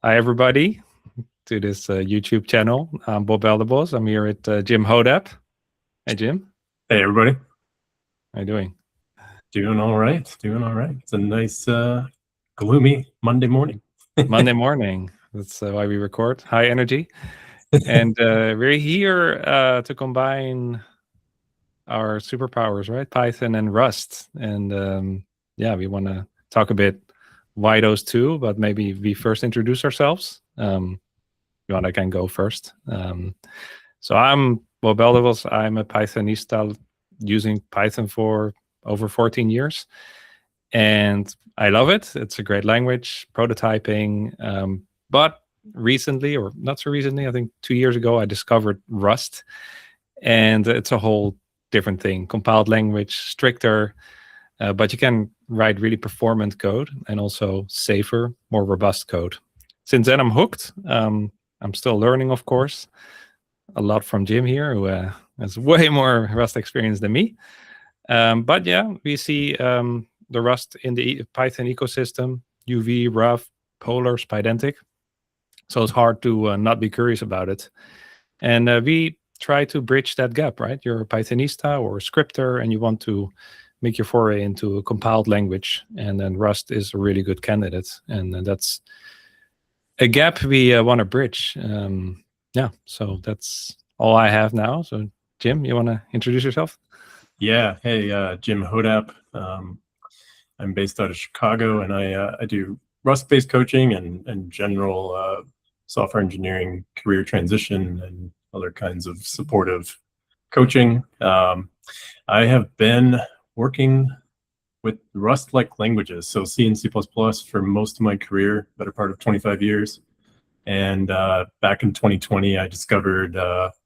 Hi, everybody, to this YouTube channel. I'm Bob Belderbos. I'm here with Jim Hodapp. Hey, Jim. Hey, everybody. How you doing? Doing all right. It's a nice, gloomy Monday morning. Monday morning. That's why we record. High energy. And we're here to combine our superpowers, right? Python and Rust. And we want to talk a bit why those two, but maybe we first introduce ourselves. I can go first. So I'm Bob Belderbos. I'm a Pythonista using Python for over 14 years. And I love it. It's a great language, prototyping. But recently, or not so recently, I think 2 years ago, I discovered Rust. And it's a whole different thing. Compiled language, stricter, but you can write really performant code and also safer, more robust code. Since then, I'm hooked. I'm still learning, of course, a lot from Jim here, who has way more Rust experience than me. But yeah, we see the Rust in the Python ecosystem, UV, Rough, Polar, Pydantic. So it's hard to not be curious about it. And we try to bridge that gap, right? You're a Pythonista or a scripter, and you want to make your foray into a compiled language. And then Rust is a really good candidate. And that's a gap we want to bridge. So that's all I have now. So Jim, you want to introduce yourself? Yeah. Hey, Jim Hodapp. I'm based out of Chicago, and I do Rust-based coaching and general software engineering career transition and other kinds of supportive coaching. I have been working with Rust-like languages, so C and C++ for most of my career, better part of 25 years. And back in 2020, I discovered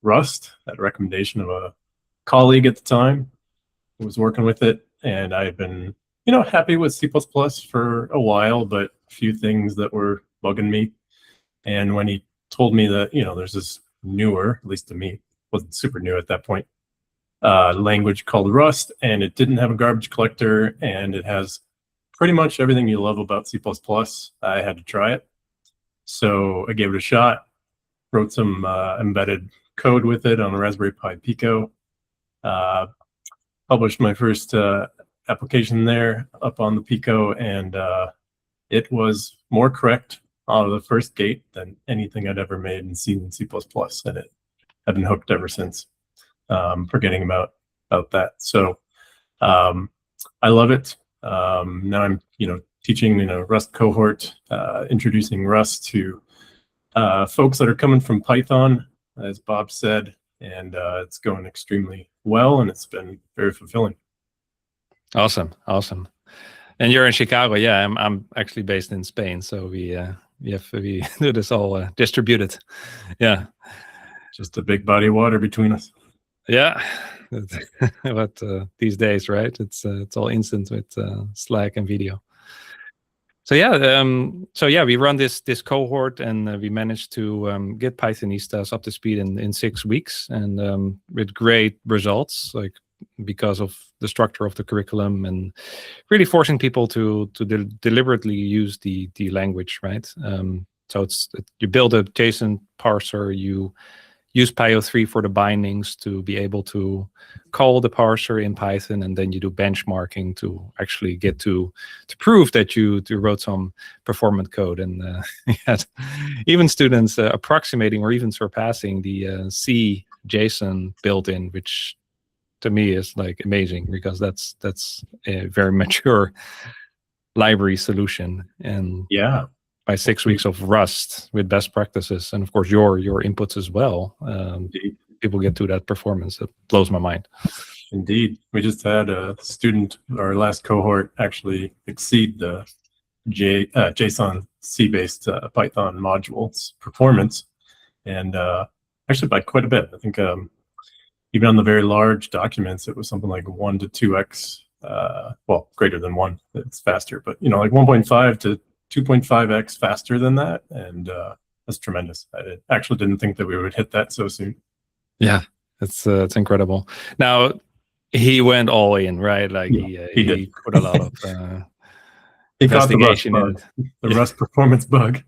Rust at a recommendation of a colleague at the time who was working with it. And I've been, happy with C++ for a while, but a few things that were bugging me. And when he told me that, there's this newer, at least to me, wasn't super new at that point, language called Rust, and it didn't have a garbage collector, and it has pretty much everything you love about C++, I had to try it. So I gave it a shot, wrote some embedded code with it on a Raspberry Pi Pico, published my first application there up on the Pico, and it was more correct out of the first gate than anything I'd ever made in C and C++, and I've been hooked ever since, forgetting about that. So I love it. Now I'm, teaching Rust cohort, introducing Rust to folks that are coming from Python, as Bob said, and it's going extremely well, and it's been very fulfilling. Awesome. And you're in Chicago. Yeah, I'm actually based in Spain, so we do this all distributed. Yeah, just a big body of water between us. Yeah, but these days, right? It's all instant with Slack and video. So we run this cohort, and we managed to get Pythonistas up to speed in 6 weeks, and with great results, like because of the structure of the curriculum and really forcing people to deliberately use the language, right? So you build a JSON parser, you use Pyo3 for the bindings to be able to call the parser in Python, and then you do benchmarking to actually get to prove that you wrote some performant code. And even students approximating or even surpassing the C JSON built-in, which to me is like amazing, because that's a very mature library solution. And yeah, by 6 weeks of Rust with best practices, and of course your inputs as well, people get to that performance. It blows my mind. Indeed. We just had a student, our last cohort, actually exceed the JSON C-based Python modules performance, and actually by quite a bit. I think even on the very large documents, it was something like 1 to 2x, well, greater than 1, it's faster, but like 1.5 to 2.5x faster than that, and that's tremendous. I actually didn't think that we would hit that so soon. Yeah, it's incredible. Now he went all in, right? Like he he put a lot of he caught investigation in it. The Rust performance bug.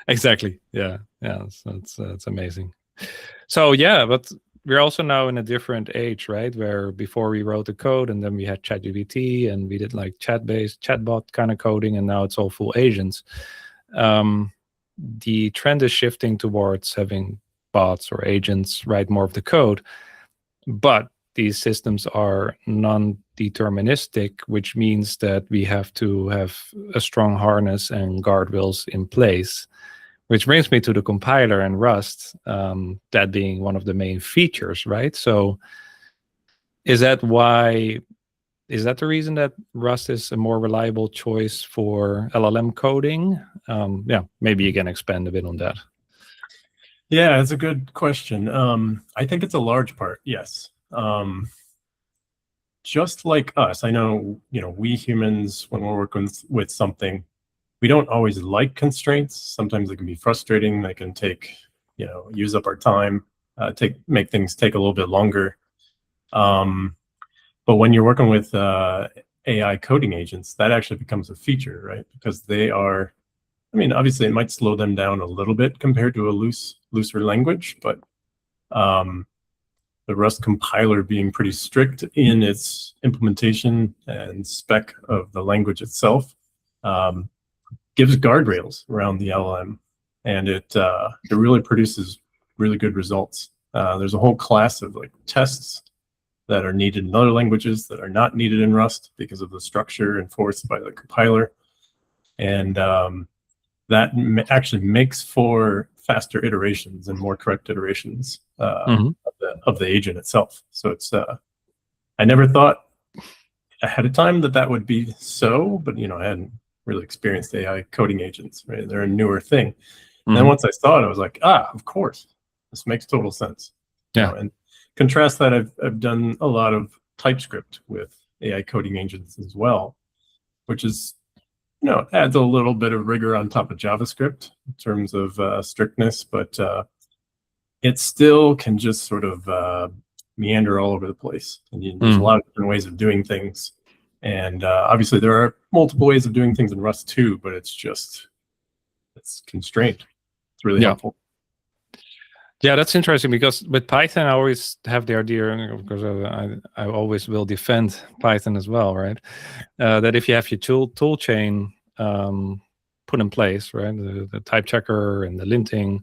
Exactly. Yeah. Yeah. So it's amazing. So yeah, but we're also now in a different age, right? Where before we wrote the code and then we had ChatGPT and we did like chat-based chatbot kind of coding, and now it's all full agents. The trend is shifting towards having bots or agents write more of the code, but these systems are non-deterministic, which means that we have to have a strong harness and guardrails in place. Which brings me to the compiler and Rust, that being one of the main features, right? So is that the reason that Rust is a more reliable choice for LLM coding? Yeah, maybe you can expand a bit on that. Yeah, it's a good question. I think it's a large part, yes. Just like us, I know, we humans, when we're working with something, we don't always like constraints. Sometimes it can be frustrating. They can use up our time, make things take a little bit longer. But when you're working with AI coding agents, that actually becomes a feature, right? Because they are, obviously it might slow them down a little bit compared to a looser language, but the Rust compiler being pretty strict in its implementation and spec of the language itself, gives guardrails around the LLM, and it really produces really good results. There's a whole class of like tests that are needed in other languages that are not needed in Rust because of the structure enforced by the compiler, and that actually makes for faster iterations and more correct iterations of the agent itself. So it's I never thought ahead of time that would be so, but I hadn't really experienced AI coding agents, right? They're a newer thing. And then once I saw it, I was like, of course, this makes total sense. Yeah. And contrast that, I've done a lot of TypeScript with AI coding agents as well, which is, adds a little bit of rigor on top of JavaScript in terms of strictness, but it still can just sort of meander all over the place. And there's a lot of different ways of doing things. And obviously there are multiple ways of doing things in Rust too, but it's constrained. It's really helpful. Yeah, that's interesting, because with Python, I always have the idea, because I always will defend Python as well, right? That if you have your tool chain put in place, right, the type checker and the linting,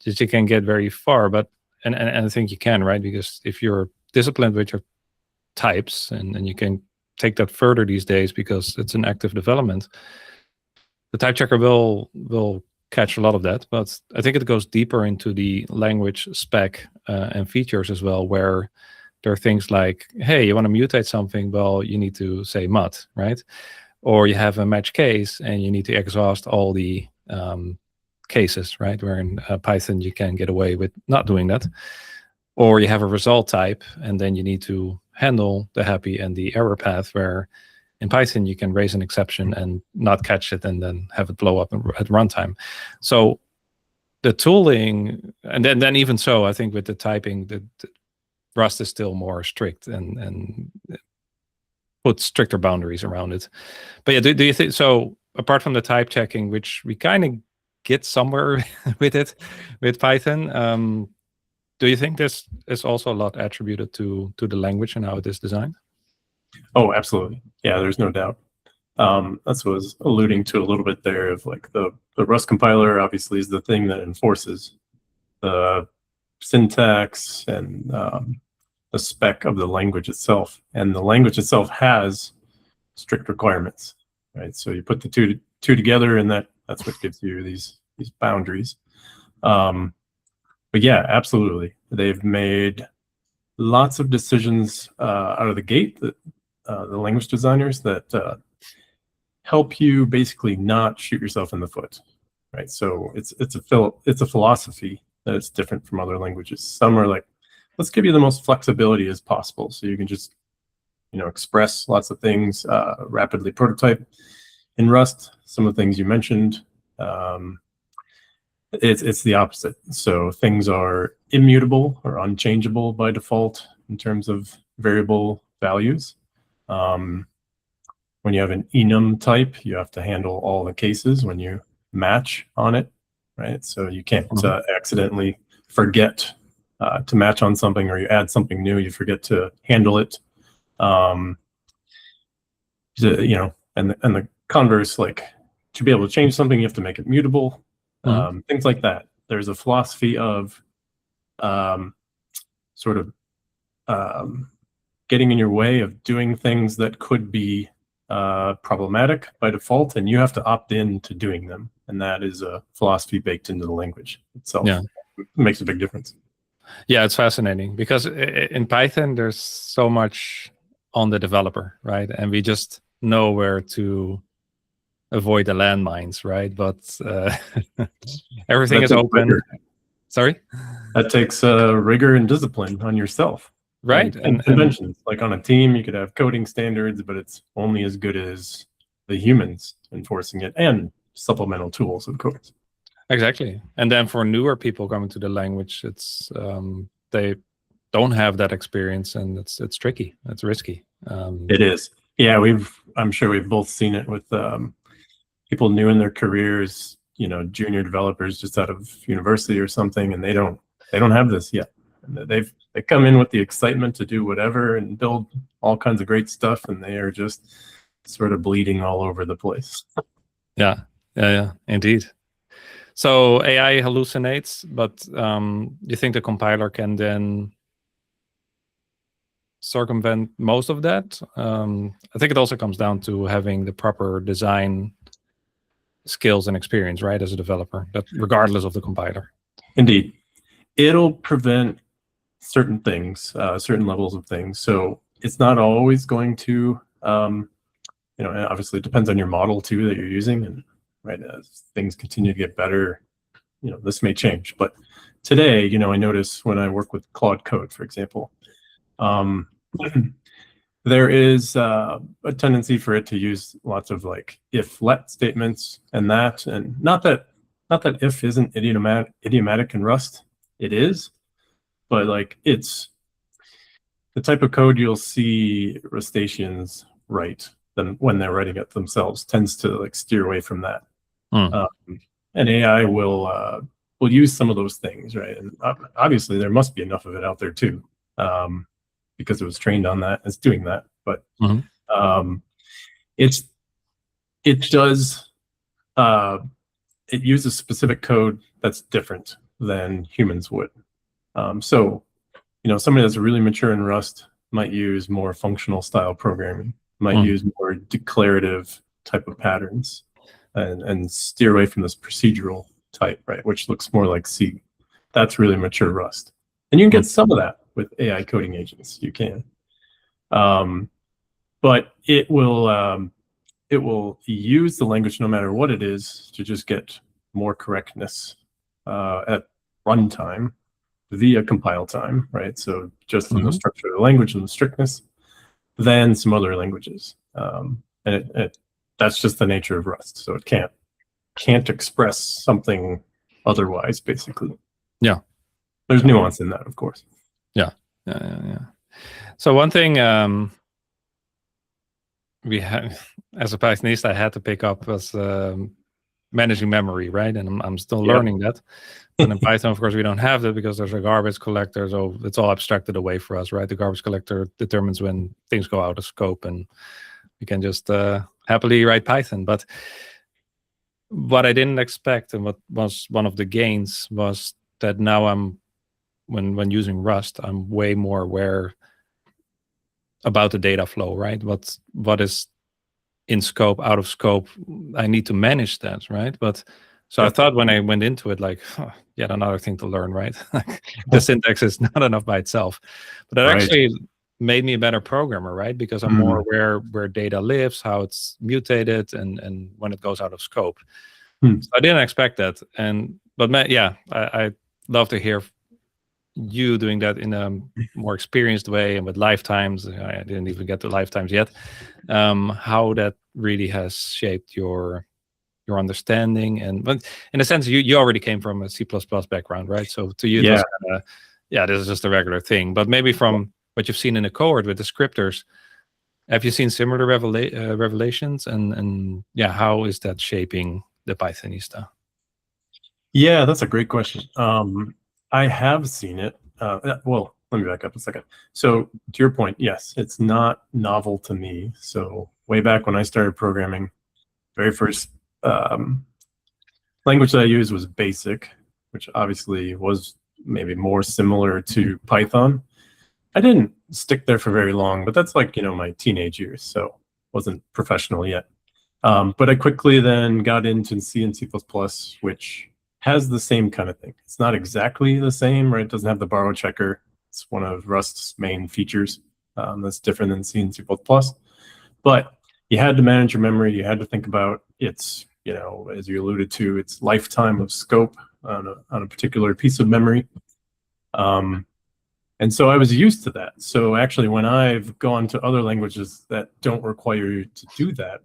that you can get very far. But and I think you can, right? Because if you're disciplined with your types, and you can take that further these days because it's an active development, the type checker will catch a lot of that. But I think it goes deeper into the language spec and features as well, where there are things like, hey, you want to mutate something, well, you need to say mut, right? Or you have a match case and you need to exhaust all the cases, right? Where in Python you can get away with not doing that. Or you have a result type, and then you need to handle the happy and the error path, where in Python you can raise an exception and not catch it and then have it blow up at runtime. So the tooling, and then even so, I think with the typing, the Rust is still more strict and put stricter boundaries around it. But yeah, do you think so? Apart from the type checking, which we kind of get somewhere with Python, do you think this is also a lot attributed to the language and how it is designed? Oh, absolutely. Yeah, there's no doubt. That's what I was alluding to a little bit there, of like the Rust compiler obviously is the thing that enforces the syntax and the spec of the language itself. And the language itself has strict requirements, right? So you put the two together, and that's what gives you these boundaries. But yeah, absolutely. They've made lots of decisions out of the gate, that the language designers, that help you basically not shoot yourself in the foot, right? So it's a philosophy that is different from other languages. Some are like, let's give you the most flexibility as possible, so you can just express lots of things, rapidly prototype. In Rust, some of the things you mentioned, it's the opposite. So things are immutable or unchangeable by default in terms of variable values. When you have an enum type, you have to handle all the cases when you match on it. right? So you can't accidentally forget to match on something, or you add something new, you forget to handle it. And the converse, like to be able to change something, you have to make it mutable. Things like that. There's a philosophy of sort of getting in your way of doing things that could be problematic by default, and you have to opt in to doing them. And that is a philosophy baked into the language itself. Yeah. It makes a big difference. Yeah, it's fascinating because in Python, there's so much on the developer, right? And we just know where to avoid the landmines, right? But everything is open. Rigor. Sorry? That takes rigor and discipline on yourself. Right. And conventions. Like on a team, you could have coding standards, but it's only as good as the humans enforcing it, and supplemental tools, of course. Exactly. And then for newer people coming to the language, it's they don't have that experience, and it's tricky. It's risky. It is. Yeah, I'm sure we've both seen it with people new in their careers, junior developers just out of university or something, and they don't have this yet. And they come in with the excitement to do whatever and build all kinds of great stuff, and they are just sort of bleeding all over the place. Yeah, indeed. So AI hallucinates, but you think the compiler can then circumvent most of that? I think it also comes down to having the proper design skills and experience, right, as a developer, that regardless of the compiler. Indeed. It'll prevent certain things, certain levels of things. So it's not always going to, obviously it depends on your model too that you're using, and right, as things continue to get better, this may change. But today, I notice when I work with Claude Code, for example, there is a tendency for it to use lots of like if-let statements and that, and not that if isn't idiomatic in Rust. It is, but like it's the type of code you'll see Rustaceans write them when they're writing it themselves tends to like steer away from that. And AI will use some of those things, right? And obviously there must be enough of it out there too, because it was trained on that, it's doing that. But it uses specific code that's different than humans would. So somebody that's really mature in Rust might use more functional style programming, might use more declarative type of patterns, and steer away from this procedural type, right, which looks more like C. That's really mature Rust. And you can get some of that with AI coding agents. You can. But it will use the language, no matter what it is, to just get more correctness at runtime via compile time, right? So just in the structure of the language and the strictness, than some other languages. And that's just the nature of Rust. So it can't express something otherwise, basically. Yeah. There's nuance in that, of course. Yeah. So one thing we had, as a Pythonista, I had to pick up was managing memory, right? And I'm still learning that. And in Python, of course, we don't have that because there's a garbage collector, so it's all abstracted away for us, right? The garbage collector determines when things go out of scope, and we can just happily write Python. But what I didn't expect, and what was one of the gains, was that now when using Rust, I'm way more aware about the data flow, right? What is in scope, out of scope. I need to manage that, right? But so I thought when I went into it, like, yet another thing to learn, right? The syntax is not enough by itself. But that actually made me a better programmer, right? Because I'm more aware where data lives, how it's mutated, and when it goes out of scope. So I didn't expect that. But I'd love to hear you doing that in a more experienced way and with lifetimes. I didn't even get to lifetimes yet. How that really has shaped your understanding, but in a sense, you already came from a C++ background, right? So to you, this is just a regular thing. But maybe from what you've seen in the cohort with the scripters, have you seen similar revelations? And how is that shaping the Pythonista? Yeah, that's a great question. I have seen it. Well, let me back up a second. So to your point, yes, it's not novel to me. So way back when I started programming, very first language that I used was BASIC, which obviously was maybe more similar to Python. I didn't stick there for very long, but that's like, my teenage years, so wasn't professional yet. But I quickly then got into C and C++, which has the same kind of thing. It's not exactly the same, right? It doesn't have the borrow checker. It's one of Rust's main features that's different than C and C++. But you had to manage your memory. You had to think about its, as you alluded to, its lifetime of scope on a particular piece of memory. And so I was used to that. So actually, when I've gone to other languages that don't require you to do that,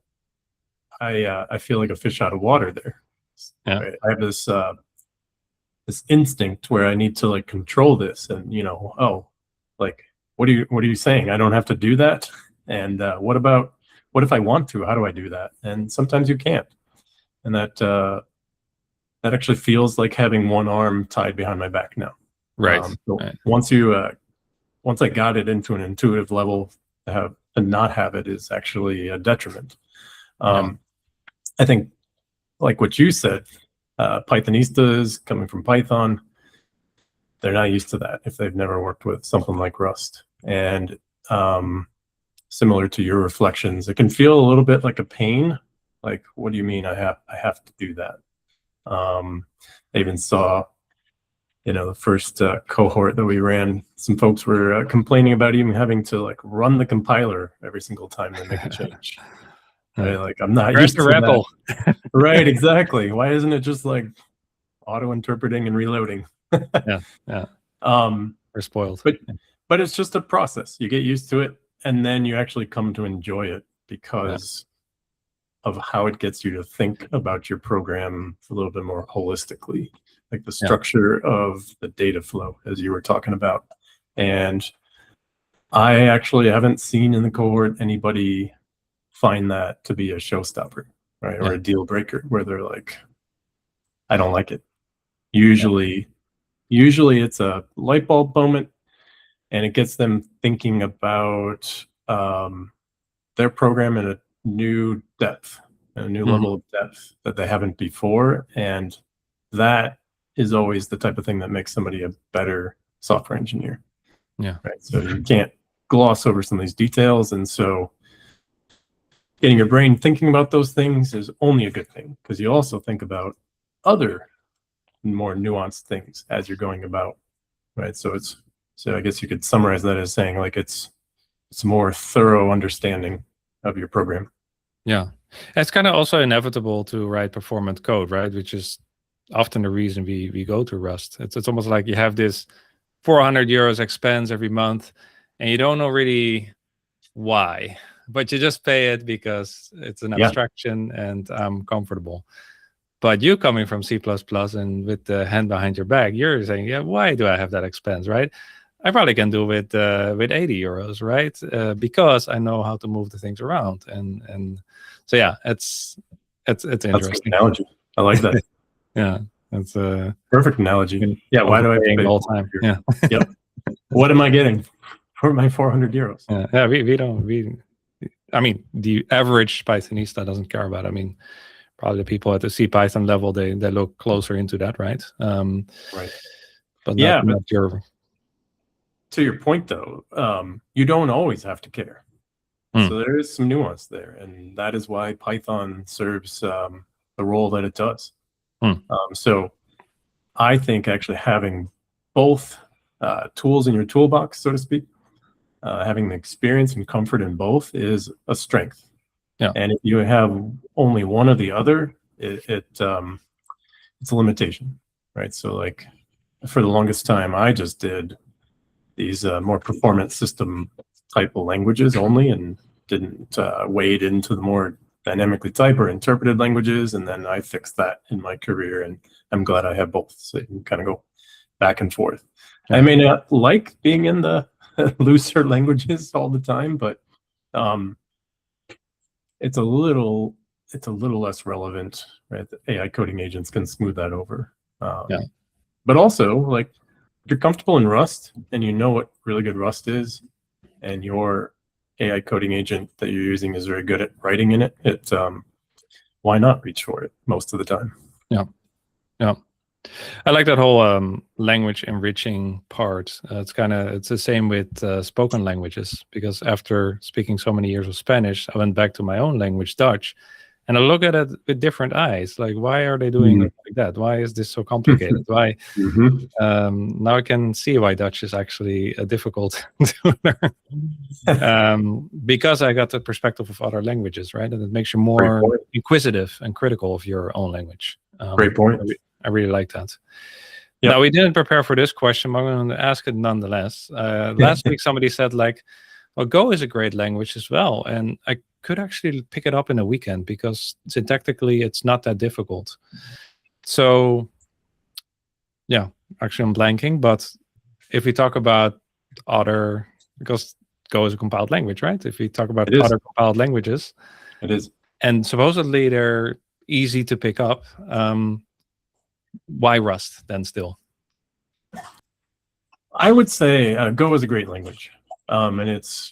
I feel like a fish out of water there. Yeah. Right? I have this this instinct where I need to like control this, and like what are you saying? I don't have to do that. And what if I want to? How do I do that? And sometimes you can't. And that actually feels like having one arm tied behind my back now. Right. So Right. once I got it into an intuitive level, to not have it is actually a detriment. I think, like what you said, Pythonistas coming from Python, they're not used to that if they've never worked with something like Rust. And similar to your reflections, it can feel a little bit like a pain. Like, what do you mean I have to do that? I even saw, the first cohort that we ran, some folks were complaining about even having to like run the compiler every single time they make a change. Right? Like, I'm not Where's used the to REPL? that. Right, exactly. Why isn't it just like auto-interpreting and reloading? Yeah. We're spoiled. But it's just a process. You get used to it, and then you actually come to enjoy it because of how it gets you to think about your program a little bit more holistically, like the structure of the data flow, as you were talking about. And I actually haven't seen in the cohort anybody find that to be a showstopper, right? Or a deal breaker where they're like, I don't like it. Usually it's a light bulb moment, and it gets them thinking about their program in a new depth, a new level of depth that they haven't before. And that is always the type of thing that makes somebody a better software engineer. Yeah. Right. So you can't gloss over some of these details. And so getting your brain thinking about those things is only a good thing, because you also think about other more nuanced things as you're going about. Right. So I guess you could summarize that as saying like it's more thorough understanding of your program. Yeah. It's kind of also inevitable to write performant code, right? Which is often the reason we go to Rust. It's almost like you have this 400 euros expense every month, and you don't know really why, but you just pay it because it's an abstraction and I'm comfortable. But you coming from C++ and with the hand behind your back, you're saying, yeah, why do I have that expense, right? I probably can do with 80 euros, right? Because I know how to move the things around, and so yeah, it's interesting. That's a good analogy. I like that. Yeah, that's a perfect analogy. Yeah, why do I pay all time? Yeah. Yep. What am I getting for my 400 euros? Yeah, we don't. I mean, the average Pythonista doesn't care about it. I mean, probably the people at the C Python level, they look closer into that, right? Right. But not your. To your point, though, you don't always have to care. So there is some nuance there, and that is why Python serves the role that it does. So I think actually having both tools in your toolbox, so to speak, having the experience and comfort in both is a strength. Yeah. And if you have only one or the other, it's a limitation, right? So like for the longest time, I just did these more performance system type of languages only, and didn't wade into the more dynamically typed or interpreted languages. And then I fixed that in my career, and I'm glad I have both, so you can kind of go back and forth. Yeah. I may not like being in the looser languages all the time, but it's a little less relevant, right? The AI coding agents can smooth that over. Yeah. But also, like, if you're comfortable in Rust and you know what really good Rust is, and your AI coding agent that you're using is very good at writing in it, why not reach for it most of the time? Yeah. I like that whole language enriching part. It's the same with spoken languages, because after speaking so many years of Spanish, I went back to my own language, Dutch, and I look at it with different eyes. Like, why are they doing it like that? Why is this so complicated? Why? Now I can see why Dutch is actually difficult to learn, because I got the perspective of other languages, right? And it makes you more inquisitive and critical of your own language. Great point. I really like that. Yep. Now, we didn't prepare for this question, but I'm going to ask it nonetheless. Last week, somebody said, like, well, Go is a great language as well. And I could actually pick it up in a weekend because syntactically, it's not that difficult. So, yeah, actually, I'm blanking. But if we talk about because Go is a compiled language, right? If we talk about other compiled languages. It is. And supposedly, they're easy to pick up. Why Rust then still? I would say Go is a great language, and it's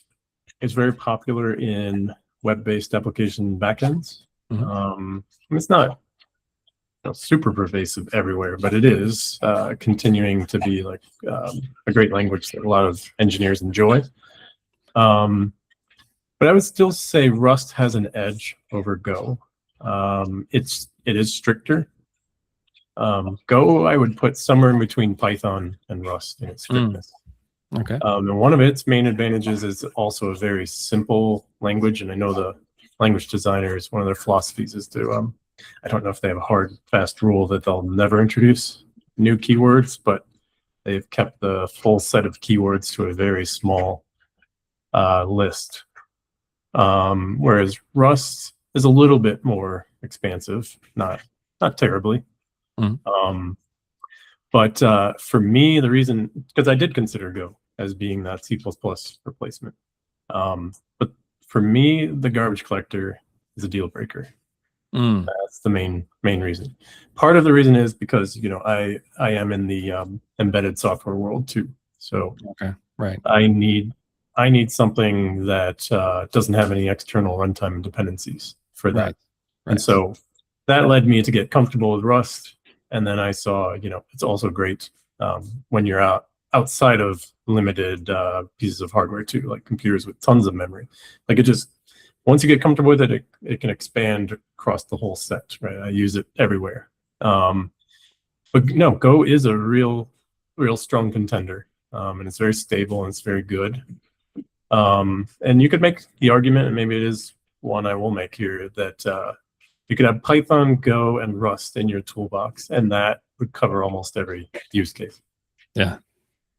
very popular in web-based application backends. It's not super pervasive everywhere, but it is continuing to be like a great language that a lot of engineers enjoy. But I would still say Rust has an edge over Go. It is stricter. Go, I would put somewhere in between Python and Rust in its strictness. Okay. And one of its main advantages is also a very simple language. And I know the language designers, one of their philosophies is to, I don't know if they have a hard, fast rule that they'll never introduce new keywords, but they've kept the full set of keywords to a very small list. Whereas Rust is a little bit more expansive, not terribly. But for me, the reason, because I did consider Go as being that C++ replacement. But for me, the garbage collector is a deal breaker. That's the main reason. Part of the reason is because, I am in the embedded software world too. So okay, right. I need something that doesn't have any external runtime dependencies for that. Right. And so that led me to get comfortable with Rust. And then I saw, it's also great when you're outside of limited pieces of hardware too, like computers with tons of memory. Like once you get comfortable with it, it can expand across the whole set, right? I use it everywhere. But no, Go is a real strong contender, and it's very stable and it's very good. And you could make the argument, and maybe it is one I will make here, that you could have Python, Go, and Rust in your toolbox, and that would cover almost every use case. Yeah,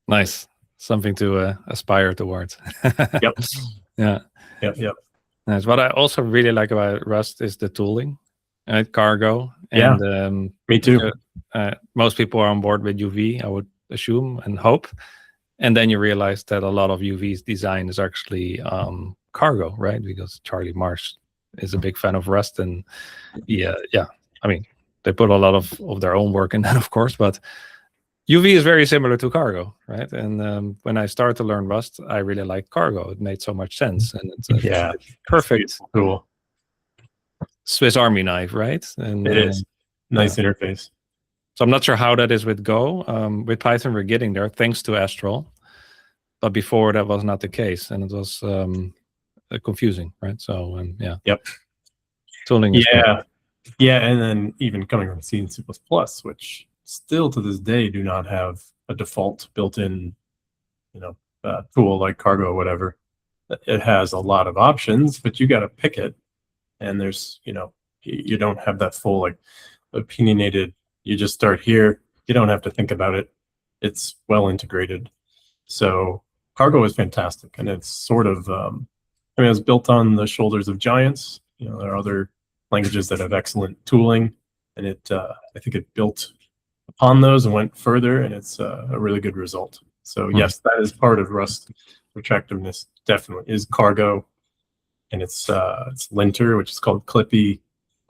nice. Something to aspire towards. Yep. Yeah. Yep. Nice. What I also really like about Rust is the tooling, right? Cargo. And, me too. Most people are on board with UV, I would assume and hope. And then you realize that a lot of UV's design is actually cargo, right? Because Charlie Marsh is a big fan of Rust, and yeah. I mean, they put a lot of their own work in that, of course, but UV is very similar to cargo, right? And when I started to learn Rust, I really liked cargo. It made so much sense, and it's a perfect tool. Swiss Army knife, right? And it is nice interface. So I'm not sure how that is with Go. With Python, we're getting there thanks to Astral, but before that was not the case, and it was confusing, right? So Yep. Tooling is good. And then even coming from C and C++, which still to this day do not have a default built-in, tool like cargo or whatever. It has a lot of options, but you got to pick it, and there's you don't have that full like opinionated. You just start here. You don't have to think about it. It's well integrated. So cargo is fantastic, and it's sort of it's built on the shoulders of giants. There are other languages that have excellent tooling, and I think it built upon those and went further, and it's a really good result. So yes, that is part of Rust attractiveness. Definitely is cargo, and it's linter, which is called Clippy.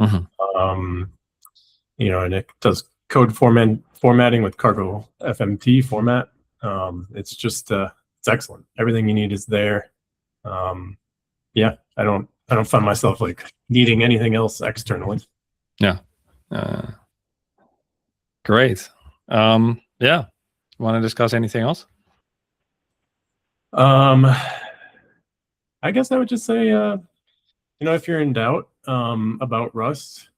And it does code formatting with Cargo FMT format. It's just it's excellent. Everything you need is there. Yeah, I don't find myself like needing anything else externally. Yeah. Great. Yeah. Want to discuss anything else? I guess I would just say, if you're in doubt about Rust,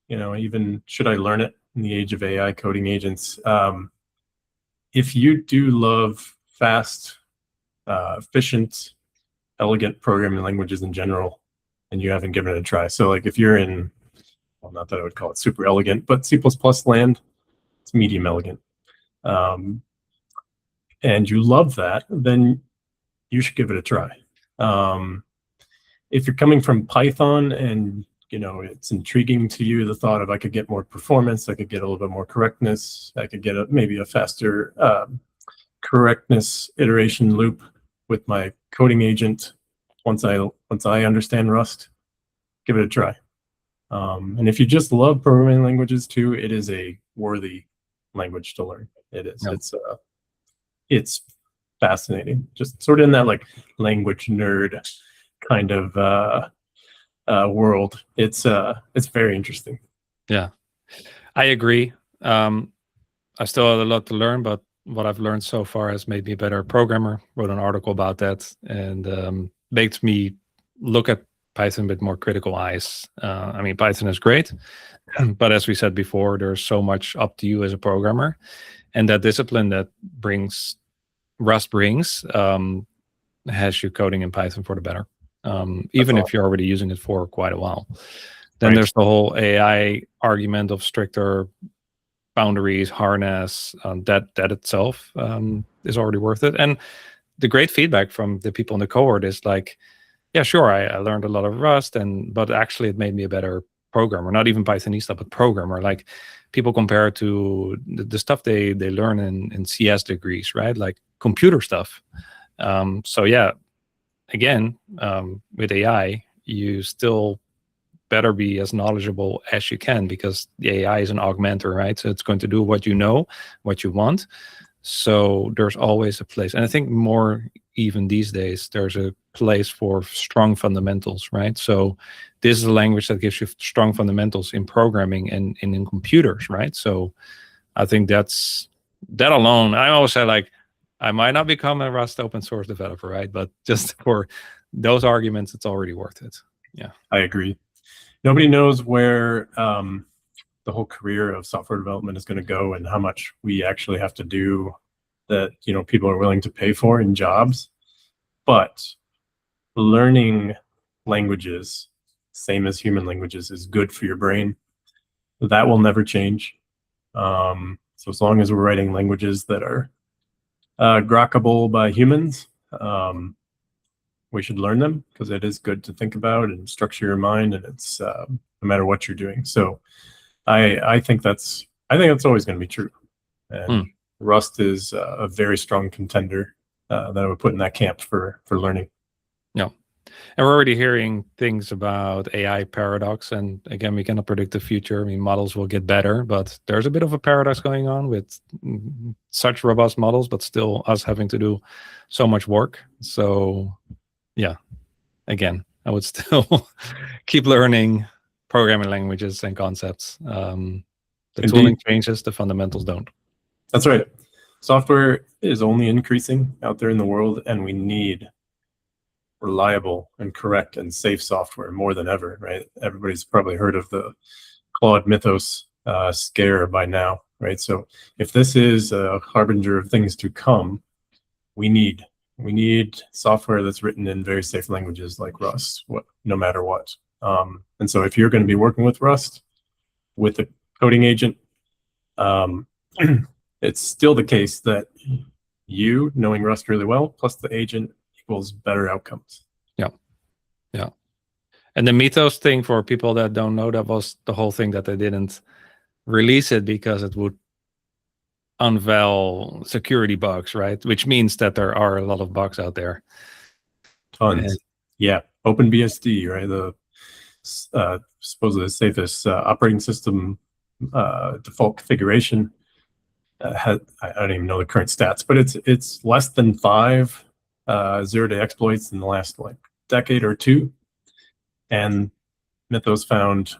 even should I learn it in the age of AI coding agents? If you do love fast, efficient, elegant programming languages in general, and you haven't given it a try, so like if you're in, well, not that I would call it super elegant, but C++ land, it's medium elegant, and you love that, then you should give it a try. If you're coming from Python and it's intriguing to you, the thought of I could get more performance, I could get a little bit more correctness, I could get maybe a faster correctness iteration loop with my coding agent once I understand Rust, give it a try. And if you just love programming languages too, it is a worthy language to learn. It is. Yep. It's fascinating. Just sort of in that like language nerd kind of world. It's very interesting. Yeah, I agree. I still have a lot to learn, but what I've learned so far has made me a better programmer. Wrote an article about that, and makes me look at Python with more critical eyes. I mean, Python is great, but as we said before, there's so much up to you as a programmer, and that discipline that Rust brings has you coding in Python for the better. Even if you're already using it for quite a while. Then there's the whole AI argument of stricter boundaries, harness, that itself is already worth it. And the great feedback from the people in the cohort is like, yeah, sure, I learned a lot of Rust, but actually it made me a better programmer, not even Pythonista, but programmer. Like people compare it to the stuff they learn in CS degrees, right? Like computer stuff. So yeah, again, with AI, you still better be as knowledgeable as you can, because the AI is an augmenter, right? So it's going to do what you know, what you want. So there's always a place. And I think more even these days, there's a place for strong fundamentals, right? So this is a language that gives you strong fundamentals in programming and in computers, right? So I think that alone, I always say, like, I might not become a Rust open source developer, right? But just for those arguments, it's already worth it. Yeah, I agree. Nobody knows where the whole career of software development is going to go, and how much we actually have to do that people are willing to pay for in jobs. But learning languages, same as human languages, is good for your brain. That will never change. So as long as we're writing languages that are grokkable by humans, we should learn them, because it is good to think about and structure your mind, and it's no matter what you're doing. So I think that's always going to be true. And Rust is a very strong contender that I would put in that camp for learning. Yeah. And we're already hearing things about AI paradox. And again, we cannot predict the future. I mean, models will get better, but there's a bit of a paradox going on with such robust models, but still us having to do so much work. So yeah, again, I would still keep learning programming languages and concepts. The tooling changes, the fundamentals don't. That's right. Software is only increasing out there in the world, and we need reliable and correct and safe software more than ever, right? Everybody's probably heard of the Claude Mythos scare by now, right? So if this is a harbinger of things to come, we need software that's written in very safe languages like Rust, no matter what. And so if you're going to be working with Rust, with a coding agent, it's still the case that you knowing Rust really well plus the agent equals better outcomes. Yeah. And the Mythos thing, for people that don't know, that was the whole thing that they didn't release it because it would unveil security bugs, right? Which means that there are a lot of bugs out there. Tons. Yeah. OpenBSD, right? The supposedly the safest operating system default configuration. I don't even know the current stats, but it's less than 5 zero-day exploits in the last like decade or two. And Mythos found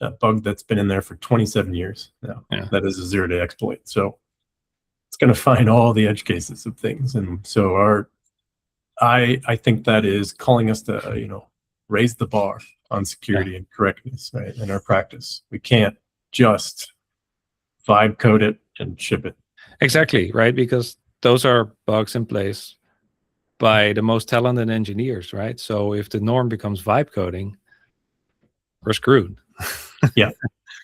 a bug that's been in there for 27 years now. Yeah. That is a zero-day exploit. So it's going to find all the edge cases of things. And so I think that is calling us to, raise the bar on security and correctness, right, in our practice. We can't just vibe code it and ship it. Exactly, right? Because those are bugs in place by the most talented engineers, right? So if the norm becomes vibe coding, we're screwed. Yeah.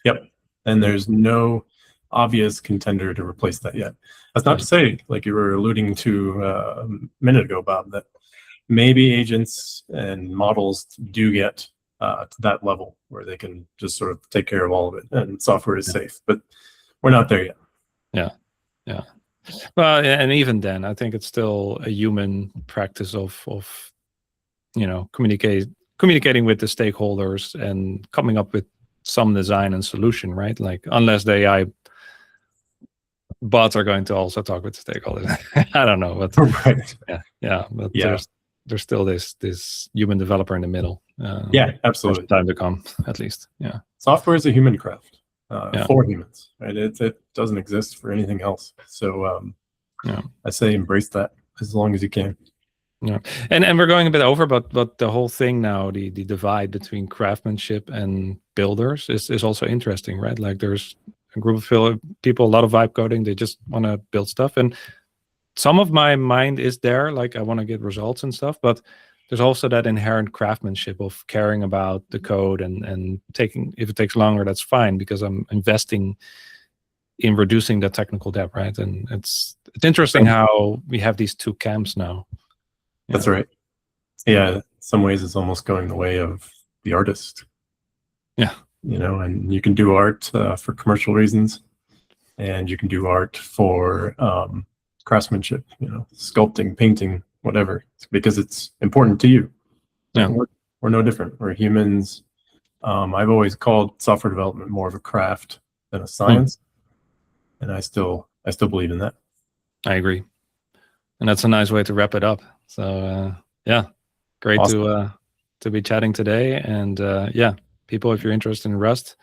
Yep. And there's no obvious contender to replace that yet. That's not to say, like you were alluding to a minute ago, Bob, that maybe agents and models do get to that level where they can just sort of take care of all of it and software is safe, but we're not there yet. Yeah. Well, and even then, I think it's still a human practice of communicating with the stakeholders and coming up with some design and solution, right? Like unless the AI bots are going to also talk with the stakeholders. I don't know, but right. But there's still this human developer in the middle. Yeah, absolutely. Time to come, at least. Yeah. Software is a human craft for humans, right? It doesn't exist for anything else. So I say embrace that as long as you can. Yeah, and we're going a bit over, but the whole thing now, the divide between craftsmanship and builders is also interesting, right? Like there's a group of people, a lot of vibe coding, they just want to build stuff, and some of my mind is there, like I want to get results and stuff, but there's also that inherent craftsmanship of caring about the code and taking, if it takes longer, that's fine, because I'm investing in reducing the technical debt, right? And it's interesting how we have these two camps now. That's right. Yeah, in some ways it's almost going the way of the artist. Yeah. And you can do art for commercial reasons, and you can do art for craftsmanship, sculpting, painting, whatever, because it's important to you. Yeah. We're no different. We're humans. I've always called software development more of a craft than a science. And I still believe in that. I agree. And that's a nice way to wrap it up. So great awesome to be chatting today. And people, if you're interested in Rust,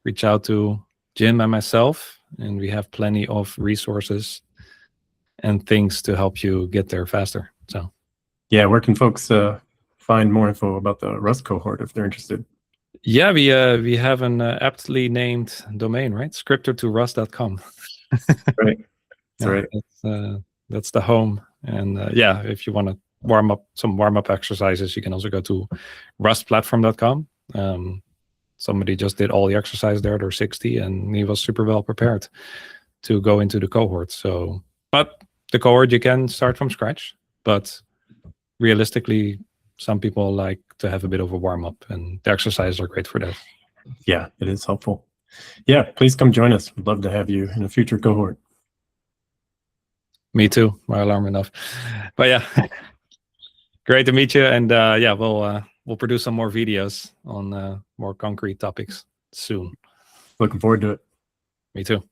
reach out to Jim and myself, and we have plenty of resources and things to help you get there faster. So yeah, where can folks find more info about the Rust cohort if they're interested? Yeah, we have an aptly named domain, right? scripter2rust.com. Right. That's right. That's the home. And if you want to warm up exercises, you can also go to rustplatform.com. Somebody just did all the exercise there. They're 60, and he was super well prepared to go into the cohort. So, but the cohort, you can start from scratch, but realistically, some people like to have a bit of a warm up, and the exercises are great for that. Yeah, it is helpful. Yeah, please come join us. We'd love to have you in a future cohort. Me too. My alarm went off. But yeah, great to meet you. And we'll produce some more videos on more concrete topics soon. Looking forward to it. Me too.